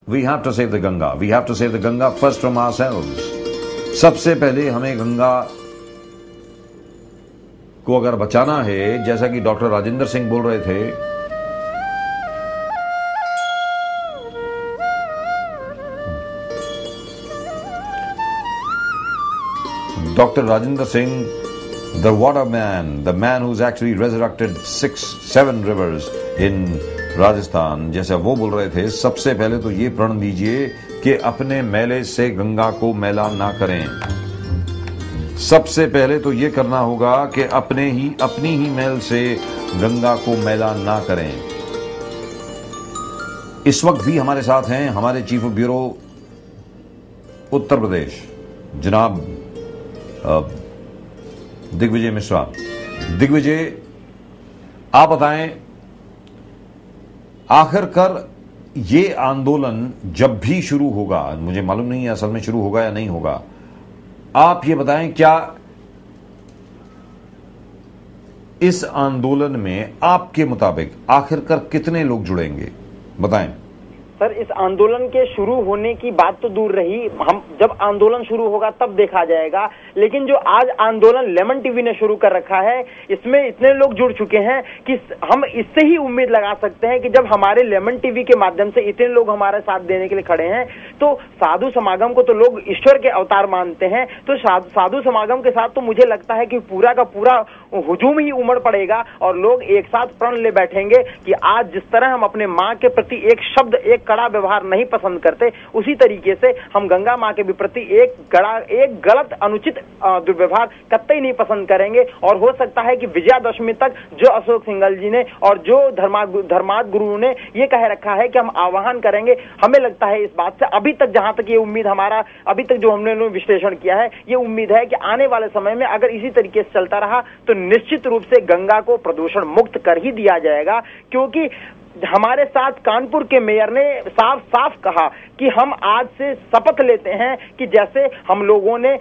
We have to save the Ganga. We have to save the Ganga first from ourselves. सबसे पहले हमें गंगा को अगर बचाना है, जैसा कि डॉक्टर राजेंद्र सिंह बोल रहे थे, doctor Rajendra Singh, the water man, the man who's actually resurrected 6-7 rivers in Rajasthan, जैसा वो बोल रहे थे, सबसे पहले तो ये प्रण लीजिए कि अपने मैले से गंगा को मैला ना करें। सबसे पहले तो ये करना होगा कि अपनी ही मैल से गंगा को मैला ना करें। इस वक्त भी हमारे साथ हैं हमारे chief of bureau Uttar Pradesh जनाब दिग्विजय मिश्रा। दिग्विजय, आप बताएं, आखिरकार ये आंदोलन जब भी शुरू होगा, मुझे मालूम नहीं है असल में शुरू होगा या नहीं होगा, आप ये बताएं क्या इस आंदोलन में आपके मुताबिक आखिरकार कितने लोग जुड़ेंगे, बताएं। सर, इस आंदोलन के शुरू होने की बात तो दूर रही, हम जब आंदोलन शुरू होगा तब देखा जाएगा, लेकिन जो आज आंदोलन लेमन टीवी ने शुरू कर रखा है, इसमें इतने लोग जुड़ चुके हैं कि हम इससे ही उम्मीद लगा सकते हैं कि जब हमारे लेमन टीवी के माध्यम से इतने लोग हमारे साथ देने के लिए खड़े हैं, तो साधु समागम को तो लोग ईश्वर के अवतार मानते हैं, तो साधु समागम के साथ तो मुझे लगता है कि पूरा का पूरा हुजूम ही उमड़ पड़ेगा और लोग एक साथ प्रण ले बैठेंगे कि आज जिस तरह हम अपने माँ के प्रति एक शब्द, एक कड़ा व्यवहार नहीं पसंद करते, उसी तरीके से हम गंगा माँ के भी प्रति एक गलत अनुचित दुर्व्यवहार कतई नहीं पसंद करेंगे। और हो सकता है कि विजयादशमी तक जो अशोक सिंघल जी ने और जो धर्माद गुरु ने ये कह रखा है कि हम आह्वान करेंगे, हमें लगता है इस बात से अभी तक, जहां तक ये उम्मीद हमारा अभी तक जो हमने विश्लेषण किया है, ये उम्मीद है कि आने वाले समय में अगर इसी तरीके से चलता रहा तो निश्चित रूप से गंगा को प्रदूषण मुक्त कर ही दिया जाएगा। क्योंकि हमारे साथ कानपुर के मेयर ने साफ साफ कहा कि हम आज से शपथ लेते हैं कि जैसे हम लोगों ने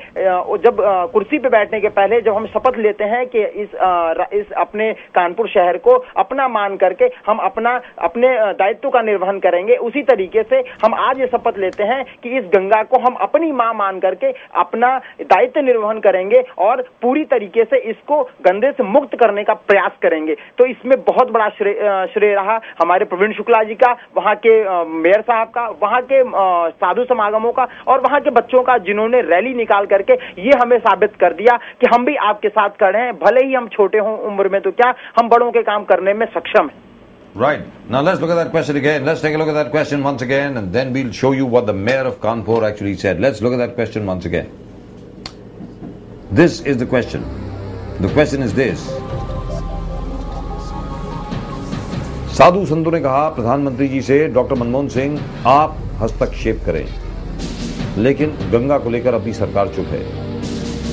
जब कुर्सी पे बैठने के पहले जब हम शपथ लेते हैं कि इस अपने कानपुर शहर को अपना मान करके हम अपने दायित्व का निर्वहन करेंगे, उसी तरीके से हम आज ये शपथ लेते हैं कि इस गंगा को हम अपनी मां मान करके अपना दायित्व निर्वहन करेंगे और पूरी तरीके से इसको गंदे से मुक्त करने का प्रयास करेंगे। तो इसमें बहुत बड़ा श्रेय रहा हमारे प्रवीण शुक्ला जी का, वहां के मेयर साहब का, वहां के साधु समागमों का और वहां के बच्चों का, जिन्होंने रैली निकाल करके ये हमें साबित कर दिया कि हम भी आपके साथ खड़े हैं, भले ही हम छोटे हों उम्र में तो क्या, हम बड़ों के काम करने में सक्षम हैं। Right. Now let's look at that question again. Let's take a look at that question once again and then we'll show you what the mayor of Kanpur actually said. Let's look at that question once again. This is the question. The question is this. साधु संतों ने कहा प्रधानमंत्री जी से, doctor Manmohan Singh, आप हस्तक्षेप करें, लेकिन गंगा को लेकर अभी सरकार चुप है।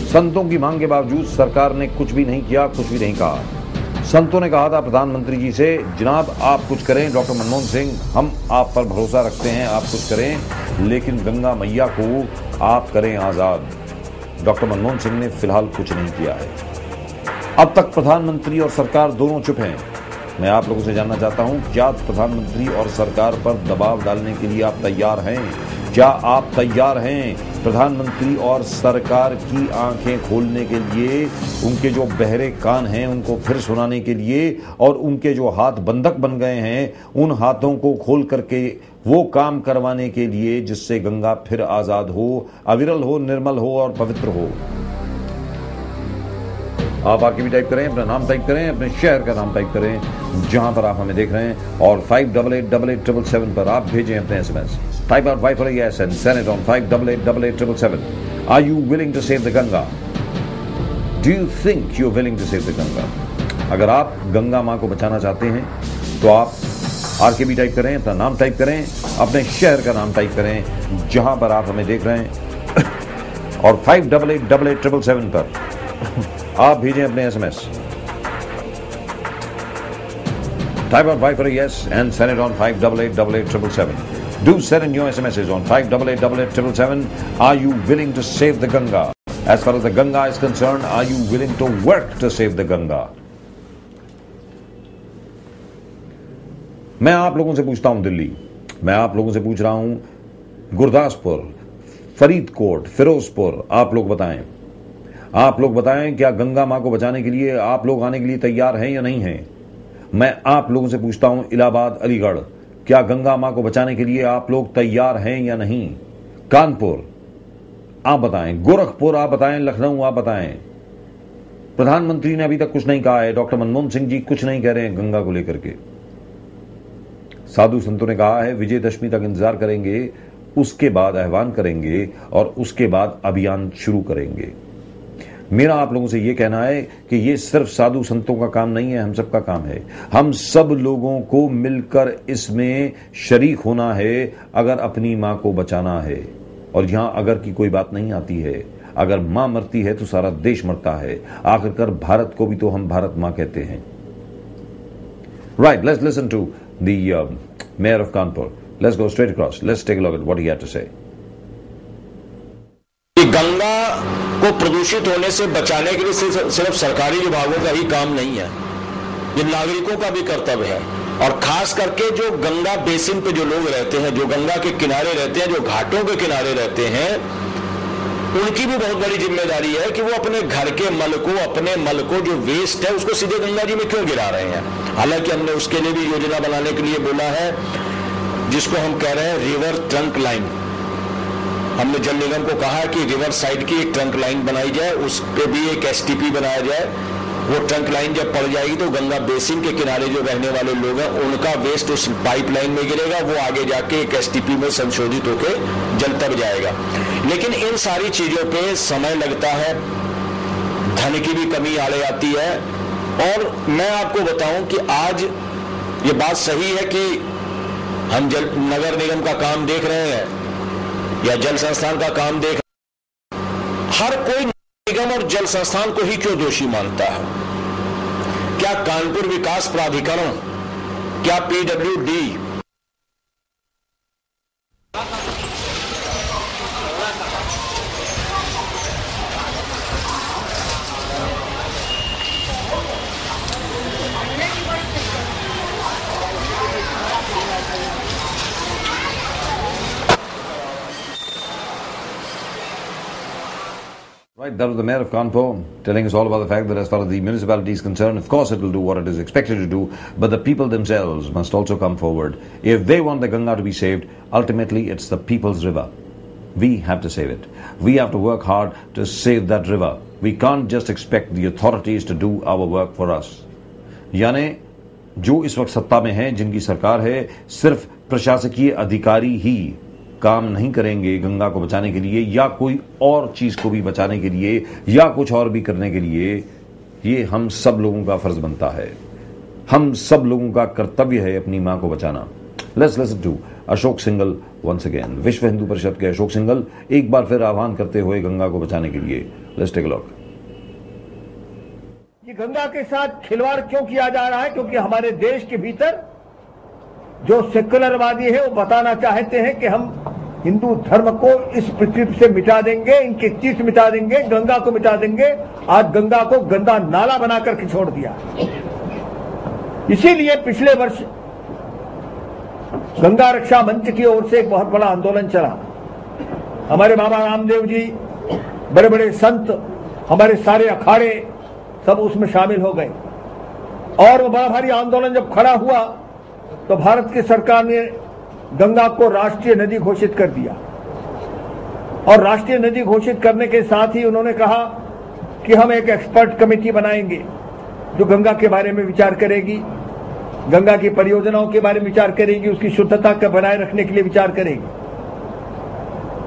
संतों की मांग के बावजूद सरकार ने कुछ भी नहीं किया, कुछ भी नहीं कहा। संतों ने कहा था प्रधानमंत्री जी से, जनाब आप कुछ करें, डॉक्टर मनमोहन सिंह, हम आप पर भरोसा रखते हैं, आप कुछ करें, लेकिन गंगा मैया को आप करें आजाद। डॉक्टर मनमोहन सिंह ने फिलहाल कुछ नहीं किया है। अब तक प्रधानमंत्री और सरकार दोनों चुप हैं। मैं आप लोगों से जानना चाहता हूं, क्या प्रधानमंत्री और सरकार पर दबाव डालने के लिए आप तैयार हैं? क्या आप तैयार हैं प्रधानमंत्री और सरकार की आंखें खोलने के लिए, उनके जो बहरे कान हैं उनको फिर सुनाने के लिए, और उनके जो हाथ बंधक बन गए हैं उन हाथों को खोल करके वो काम करवाने के लिए जिससे गंगा फिर आजाद हो, अविरल हो, निर्मल हो और पवित्र हो? आप आके भी टाइप करें, अपना नाम टाइप करें, अपने शहर का नाम टाइप करें जहां पर आप हमें देख रहे हैं, और 588877 पर आप भेजें अपने SMS. Type out Y for yes and send it on 588877। Are you willing to save the Ganga? Do you think you are willing to save the Ganga? अगर आप गंगा मां को बचाना चाहते हैं तो आप आरकेबी टाइप करें, अपना नाम टाइप करें, अपने शहर का नाम टाइप करें जहां पर आप हमें देख रहे हैं, और 588877 पर आप भेजें अपने SMS. Type out Y for a yes and send it on 588877. Do send in your SMSs on 588877. Are you willing to save the Ganga? As far as the Ganga is concerned, are you willing to work to save the Ganga? मैं आप लोगों से पूछता हूं दिल्ली, मैं आप लोगों से पूछ रहा हूं, गुरदासपुर, फरीदकोट, फिरोजपुर, आप लोग बताएं क्या गंगा मां को बचाने के लिए आप लोग आने के लिए तैयार हैं या नहीं हैं? मैं आप लोगों से पूछता हूं, इलाहाबाद, अलीगढ़, क्या गंगा मां को बचाने के लिए आप लोग तैयार हैं या नहीं? कानपुर आप बताएं, गोरखपुर आप बताएं, लखनऊ आप बताएं। प्रधानमंत्री ने अभी तक कुछ नहीं कहा है, डॉक्टर मनमोहन सिंह जी कुछ नहीं कह रहे हैं गंगा को लेकर के। साधु संतों ने कहा है विजयदशमी तक इंतजार करेंगे, उसके बाद आह्वान करेंगे और उसके बाद अभियान शुरू करेंगे। मेरा आप लोगों से यह कहना है कि यह सिर्फ साधु संतों का काम नहीं है, हम सबका काम है। हम सब लोगों को मिलकर इसमें शरीक होना है अगर अपनी मां को बचाना है। और यहां अगर की कोई बात नहीं आती है, अगर मां मरती है तो सारा देश मरता है। आखिरकार भारत को भी तो हम भारत मां कहते हैं। Right, let's listen to the mayor of Kanpur. Let's go straight across, let's take a look at what he had to say. Ganga को प्रदूषित होने से बचाने के लिए सिर्फ सरकारी विभागों का ही काम नहीं है, ये नागरिकों का भी कर्तव्य है। और खास करके जो गंगा बेसिन पे जो लोग रहते हैं, जो गंगा के किनारे रहते हैं, जो घाटों के किनारे रहते हैं, उनकी भी बहुत बड़ी जिम्मेदारी है कि वो अपने घर के अपने मल को जो वेस्ट है उसको सीधे गंगा जी में क्यों गिरा रहे हैं। हालांकि हमने उसके लिए भी योजना बनाने के लिए बोला है, जिसको हम कह रहे हैं रिवर ट्रंक लाइन। हमने जल निगम को कहा है कि रिवर साइड की एक ट्रंक लाइन बनाई जाए, उस पे भी एक एसटीपी बनाया जाए। वो ट्रंक लाइन जब पड़ जाएगी तो गंगा बेसिन के किनारे जो रहने वाले लोग हैं उनका वेस्ट उस पाइपलाइन में गिरेगा, वो आगे जाके एक एसटीपी में संशोधित होकर जल तक जाएगा। लेकिन इन सारी चीजों पे समय लगता है, धन की भी कमी आड़े आती है। और मैं आपको बताऊं कि आज ये बात सही है कि हम नगर निगम का काम देख रहे हैं या जल संस्थान का काम देख, हर कोई निगम और जल संस्थान को ही क्यों दोषी मानता है? क्या कानपुर विकास प्राधिकरण, क्या PWD, Right, that was the mayor of Kanpur telling us all about the fact that as far as the municipality is concerned, of course it will do what it is expected to do, but the people themselves must also come forward. If they want the Ganga to be saved, ultimately it's the people's river. We have to save it. We have to work hard to save that river. We can't just expect the authorities to do our work for us. यानी जो इस वक्त सत्ता में है, जिनकी सरकार है, सिर्फ प्रशासकीय अधिकारी ही काम नहीं करेंगे गंगा को बचाने के लिए या कोई और चीज को भी बचाने के लिए या कुछ और भी करने के लिए। ये हम सब लोगों का फर्ज बनता है, हम सब लोगों का कर्तव्य है अपनी मां को बचाना। Let's listen to Ashok Singhal once again. Vishwa Hindu परिषद के अशोक सिंघल एक बार फिर आह्वान करते हुए गंगा को बचाने के लिए। Let's take a look. ये गंगा के साथ खिलवाड़ क्यों किया जा रहा है? क्योंकि हमारे देश के भीतर जो सेकुलरवादी है वो बताना चाहते हैं कि हम हिंदू धर्म को इस पृथ्वी से मिटा देंगे, इनके तीर्थ मिटा देंगे, गंगा को मिटा देंगे। आज गंगा को गंदा नाला बनाकर के छोड़ दिया। इसीलिए पिछले वर्ष गंगा रक्षा मंच की ओर से एक बहुत बड़ा आंदोलन चला। हमारे बाबा रामदेव जी, बड़े बड़े संत, हमारे सारे अखाड़े सब उसमें शामिल हो गए। और वो बड़ा भारी आंदोलन जब खड़ा हुआ तो भारत की सरकार ने गंगा को राष्ट्रीय नदी घोषित कर दिया। और राष्ट्रीय नदी घोषित करने के साथ ही उन्होंने कहा कि हम एक एक्सपर्ट कमेटी बनाएंगे जो गंगा के बारे में विचार करेगी, गंगा की परियोजनाओं के बारे में विचार करेगी, उसकी शुद्धता को बनाए रखने के लिए विचार करेगी।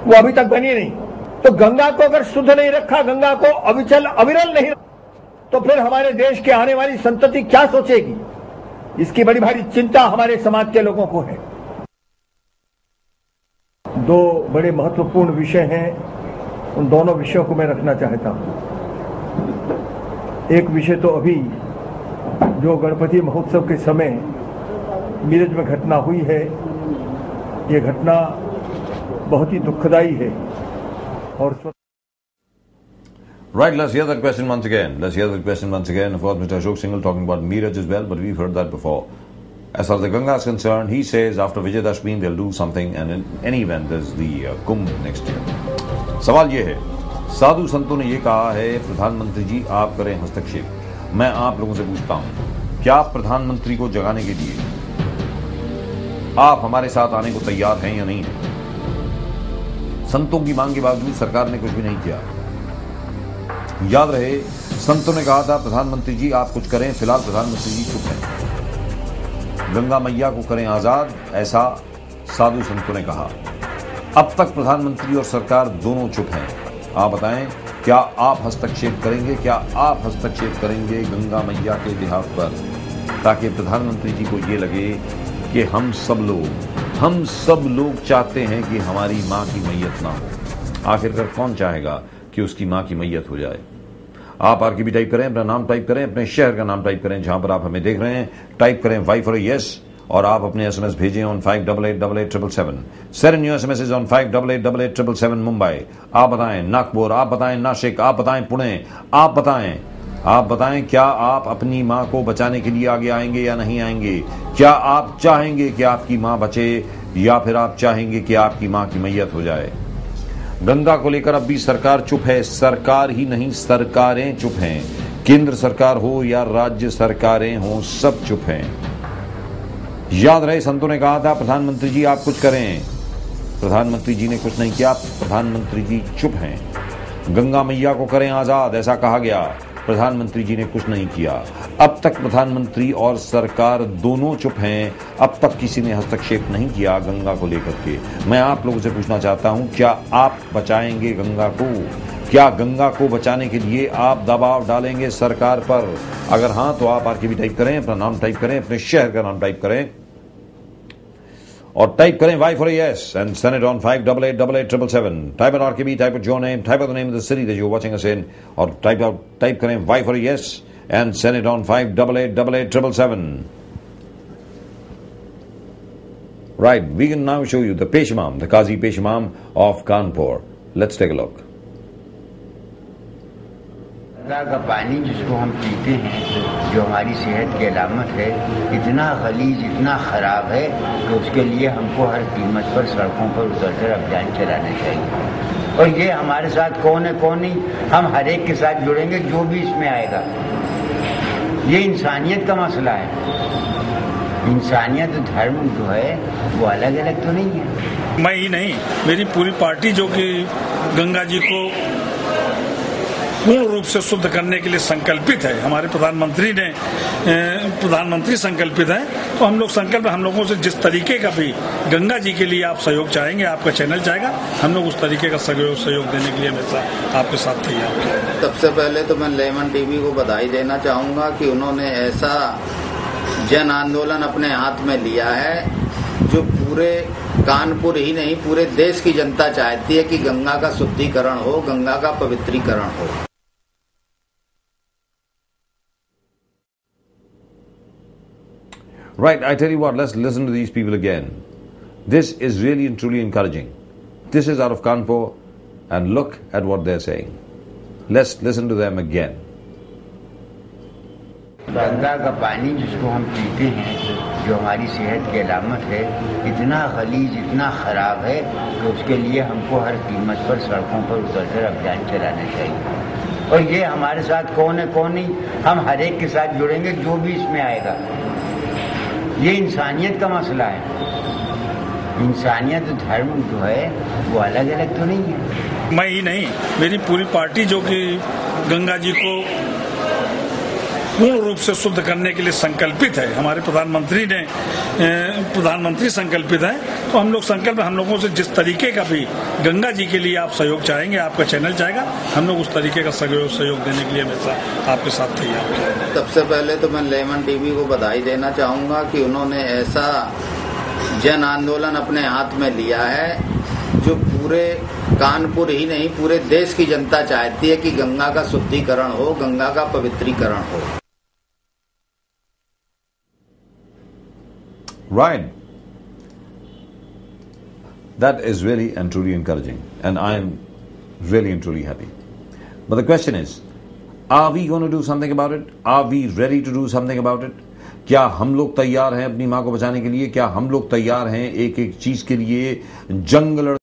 वो अभी तक बनी नहीं। तो गंगा को अगर शुद्ध नहीं रखा, गंगा को अविरल नहीं रखा, तो फिर हमारे देश के आने वाली संतति क्या सोचेगी? इसकी बड़ी भारी चिंता हमारे समाज के लोगों को है। दो बड़े महत्वपूर्ण विषय हैं, उन दोनों विषयों को मैं रखना चाहता हूं। एक विषय तो अभी जो गणपति महोत्सव के समय मीरज में घटना हुई है, ये घटना बहुत ही दुखदाई है। और Right, let's hear that question once again. Of course, Mr. Ashok Singhal talking about Meeraj as well, but we've heard that before. As far as the Ganga is concerned, he says after Vijayadashmi they'll do something, and in any event there's the Kumbh next year. सवाल ये है, साधु संतों ने ये कहा है प्रधानमंत्री जी आप करें हस्तक्षेप। मैं आप लोगों से पूछता हूं, क्या प्रधानमंत्री को जगाने के लिए आप हमारे साथ आने को तैयार हैं या नहीं है? संतों की मांग के बावजूद सरकार ने कुछ भी नहीं किया। याद रहे, संतों ने कहा था प्रधानमंत्री जी आप कुछ करें, फिलहाल प्रधानमंत्री जी चुप हैं। गंगा मैया को करें आजाद, ऐसा साधु संतों ने कहा। अब तक प्रधानमंत्री और सरकार दोनों चुप हैं। आप बताएं, क्या आप हस्तक्षेप करेंगे? क्या आप हस्तक्षेप करेंगे गंगा मैया के इतिहास पर, ताकि प्रधानमंत्री जी को ये लगे कि हम सब लोग चाहते हैं कि हमारी मां की मैयत ना हो। आखिरकार कौन चाहेगा कि उसकी मां की मैयत हो जाए? आप आरकेबी टाइप करें, अपना नाम टाइप करें, अपने शहर का नाम टाइप करें जहां पर आप हमें देख रहे हैं, टाइप करें वाई फॉर यस, और आप अपने एसएमएस भेजें on 58887777। Send your SMS on 588877 Mumbai. आप बताएं नागपुर, आप बताएं नासिक, आप बताएं पुणे, आप बताएं क्या आप अपनी मां को बचाने के लिए आगे आएंगे या नहीं आएंगे? क्या आप चाहेंगे कि आपकी मां बचे, या फिर आप चाहेंगे कि आपकी मां की मैयत हो जाए? गंगा को लेकर अब भी सरकार चुप है। सरकार ही नहीं, सरकारें चुप हैं। केंद्र सरकार हो या राज्य सरकारें हो, सब चुप हैं। याद रहे, संतों ने कहा था प्रधानमंत्री जी आप कुछ करें। प्रधानमंत्री जी ने कुछ नहीं किया। प्रधानमंत्री जी चुप हैं। गंगा मैया को करें आजाद, ऐसा कहा गया। प्रधानमंत्री जी ने कुछ नहीं किया। अब तक प्रधानमंत्री और सरकार दोनों चुप हैं। अब तक किसी ने हस्तक्षेप नहीं किया गंगा को लेकर के। मैं आप लोगों से पूछना चाहता हूं, क्या आप बचाएंगे गंगा को? क्या गंगा को बचाने के लिए आप दबाव डालेंगे सरकार पर? अगर हां तो आप आरकेबी टाइप करें, अपना नाम टाइप करें, अपने शहर का नाम टाइप करें, और टाइप करें Y for yes and send it on 58887777। Type in RKB, type it your name, type out the name of the city that you are watching us in, और टाइप करें Y for yes and send it on 58887777। Right, we can now show you the Peshimam, the Qazi Peshimam of Kanpur. Let's take a look. Ganga का पानी जिसको हम पीते हैं, जो हमारी सेहत की अलामत है, इतना गलीज, इतना खराब है कि उसके लिए हमको हर कीमत पर सड़कों पर उतरकर अभियान चलाना चाहिए। और ये हमारे साथ कौन है कौन नहीं, हम हर एक के साथ जुड़ेंगे जो भी इसमें आएगा। ये इंसानियत का मसला है। इंसानियत धर्म जो है वो अलग अलग तो नहीं है। मैं ही नहीं, मेरी पूरी पार्टी जो कि गंगा जी को पूर्ण रूप से शुद्ध करने के लिए संकल्पित है। हमारे प्रधानमंत्री संकल्पित है, तो हम लोग संकल्प, हम लोगों से जिस तरीके का भी गंगा जी के लिए आप सहयोग चाहेंगे, आपका चैनल चाहेगा, हम लोग उस तरीके का सहयोग देने के लिए हमेशा आपके साथ तैयार हैं। सबसे पहले तो मैं लेमन टीवी को बधाई देना चाहूंगा कि उन्होंने ऐसा जन आंदोलन अपने हाथ में लिया है जो पूरे कानपुर ही नहीं, पूरे देश की जनता चाहती है कि गंगा का शुद्धिकरण हो, गंगा का पवित्रीकरण हो। Right, I tell you what, let's listen to these people again. This is really and truly encouraging. This is out of Kanpur, and look at what they're saying. Let's listen to them again. Ganga का पानी जिसको हम पीते हैं, जो हमारी सेहत की अलामत है, इतना गलीज, इतना खराब है कि उसके लिए हमको हर कीमत पर सड़कों पर उतरकर अभियान चलाना चाहिए। और ये हमारे साथ कौन है कौन नहीं, हम हर एक के साथ जुड़ेंगे जो भी इसमें आएगा। ये इंसानियत का मसला है। इंसानियत धर्म जो है वो अलग अलग तो नहीं है। मैं ही नहीं, मेरी पूरी पार्टी जो कि गंगा जी को पूर्ण रूप से शुद्ध करने के लिए संकल्पित है। हमारे प्रधानमंत्री संकल्पित है, तो हम लोग संकल्प, हम लोगों से जिस तरीके का भी गंगा जी के लिए आप सहयोग चाहेंगे, आपका चैनल चाहेगा, हम लोग उस तरीके का सहयोग देने के लिए हमेशा आपके साथ तैयार हैं। सबसे पहले तो मैं लेमन टीवी को बधाई देना चाहूंगा कि उन्होंने ऐसा जन आंदोलन अपने हाथ में लिया है जो पूरे कानपुर ही नहीं, पूरे देश की जनता चाहती है कि गंगा का शुद्धिकरण हो, गंगा का पवित्रीकरण हो। Right. That is really and truly encouraging, and I am really and truly happy. But the question is, are we going to do something about it? Are we ready to do something about it? क्या हम लोग तैयार हैं अपनी मां को बचाने के लिए? क्या हम लोग तैयार हैं एक एक चीज के लिए जंग लड़